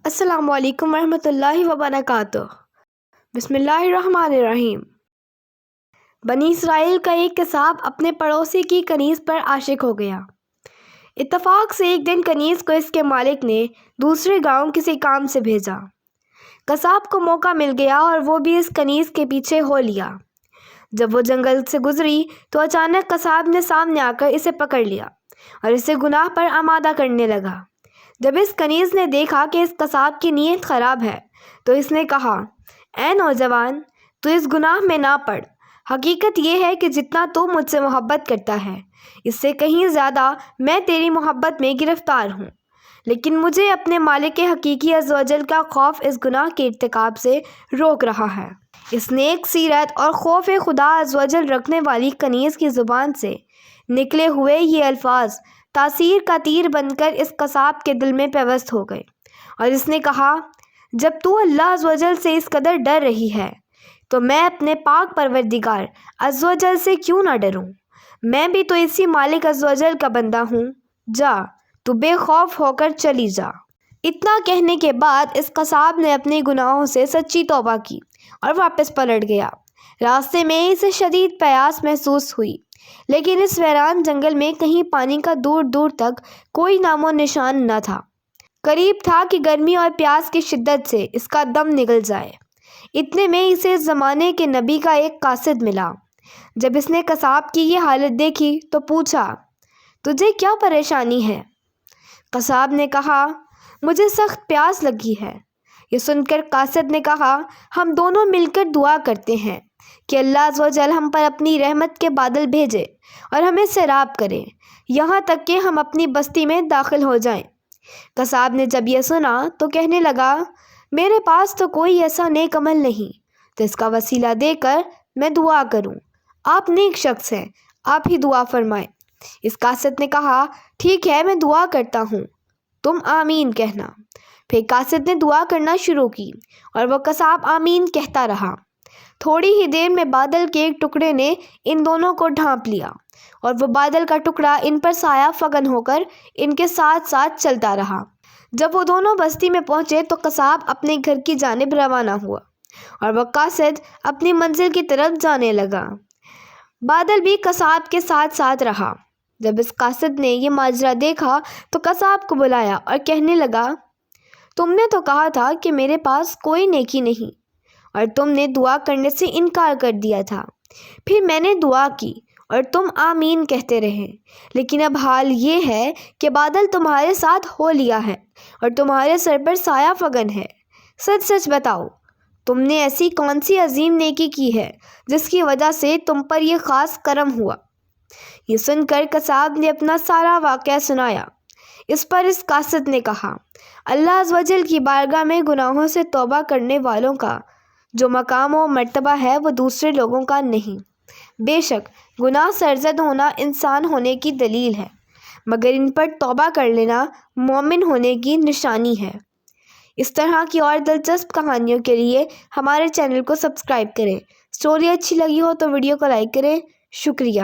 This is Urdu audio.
السلام علیکم ورحمۃ اللہ وبرکاتہ۔ بسم اللہ الرحمن الرحیم۔ بنی اسرائیل کا ایک قصاب اپنے پڑوسی کی کنیز پر عاشق ہو گیا۔ اتفاق سے ایک دن کنیز کو اس کے مالک نے دوسرے گاؤں کسی کام سے بھیجا۔ قصاب کو موقع مل گیا اور وہ بھی اس کنیز کے پیچھے ہو لیا۔ جب وہ جنگل سے گزری تو اچانک قصاب نے سامنے آ کر اسے پکڑ لیا اور اسے گناہ پر آمادہ کرنے لگا۔ جب اس کنیز نے دیکھا کہ اس قصاب کی نیت خراب ہے تو اس نے کہا، اے نوجوان، تو اس گناہ میں نہ پڑ۔ حقیقت یہ ہے کہ جتنا تو مجھ سے محبت کرتا ہے اس سے کہیں زیادہ میں تیری محبت میں گرفتار ہوں، لیکن مجھے اپنے مالک حقیقی عز و جل کا خوف اس گناہ کے ارتکاب سے روک رہا ہے۔ اس نیک سیرت اور خوف خدا عز و جل رکھنے والی کنیز کی زبان سے نکلے ہوئے یہ الفاظ تاثیر کا تیر بن کر اس قصاب کے دل میں پیوست ہو گئے، اور اس نے کہا، جب تو اللہ عز و جل سے اس قدر ڈر رہی ہے تو میں اپنے پاک پروردگار عز و جل سے کیوں نہ ڈروں؟ میں بھی تو اسی مالک عز و جل کا بندہ ہوں۔ جا، تو بے خوف ہو کر چلی جا۔ اتنا کہنے کے بعد اس قصاب نے اپنے گناہوں سے سچی توبہ کی اور واپس پلٹ گیا۔ راستے میں اسے شدید پیاس محسوس ہوئی، لیکن اس ویران جنگل میں کہیں پانی کا دور دور تک کوئی نام و نشان نہ تھا۔ قریب تھا کہ گرمی اور پیاس کی شدت سے اس کا دم نکل جائے۔ اتنے میں اسے اس زمانے کے نبی کا ایک قاصد ملا۔ جب اس نے قصاب کی یہ حالت دیکھی تو پوچھا، تجھے کیا پریشانی ہے؟ قصاب نے کہا، مجھے سخت پیاس لگی ہے۔ یہ سن کر قاصد نے کہا، ہم دونوں مل کر دعا کرتے ہیں کہ اللہ عز و جل ہم پر اپنی رحمت کے بادل بھیجے اور ہمیں سیراب کرے، یہاں تک کہ ہم اپنی بستی میں داخل ہو جائیں۔ قصاب نے جب یہ سنا تو کہنے لگا، میرے پاس تو کوئی ایسا نیک عمل نہیں تو اس کا وسیلہ دے کر میں دعا کروں۔ آپ نیک شخص ہیں، آپ ہی دعا فرمائیں۔ اس قاصد نے کہا، ٹھیک ہے، میں دعا کرتا ہوں، تم آمین کہنا۔ پھر قاصد نے دعا کرنا شروع کی اور وہ قصاب آمین کہتا رہا۔ تھوڑی ہی دیر میں بادل کے ایک ٹکڑے نے ان دونوں کو ڈھانپ لیا اور وہ بادل کا ٹکڑا ان پر سایہ فگن ہو کر ان کے ساتھ ساتھ چلتا رہا۔ جب وہ دونوں بستی میں پہنچے تو قصاب اپنے گھر کی جانب روانہ ہوا اور وہ قاصد اپنی منزل کی طرف جانے لگا۔ بادل بھی قصاب کے ساتھ ساتھ رہا۔ جب اس قاصد نے یہ ماجرا دیکھا تو قصاب کو بلایا اور کہنے لگا، تم نے تو کہا تھا کہ میرے پاس کوئی نیکی نہیں اور تم نے دعا کرنے سے انکار کر دیا تھا، پھر میں نے دعا کی اور تم آمین کہتے رہے، لیکن اب حال یہ ہے کہ بادل تمہارے ساتھ ہو لیا ہے اور تمہارے سر پر سایہ فگن ہے۔ سچ سچ بتاؤ، تم نے ایسی کون سی عظیم نیکی کی ہے جس کی وجہ سے تم پر یہ خاص کرم ہوا؟ یہ سن کر قصاب نے اپنا سارا واقعہ سنایا۔ اس پر اس قاصد نے کہا، اللہ عز و جل کی بارگاہ میں گناہوں سے توبہ کرنے والوں کا جو مقام و مرتبہ ہے وہ دوسرے لوگوں کا نہیں۔ بے شک گناہ سرزد ہونا انسان ہونے کی دلیل ہے، مگر ان پر توبہ کر لینا مومن ہونے کی نشانی ہے۔ اس طرح کی اور دلچسپ کہانیوں کے لیے ہمارے چینل کو سبسکرائب کریں۔ سٹوری اچھی لگی ہو تو ویڈیو کو لائک کریں۔ شکریہ۔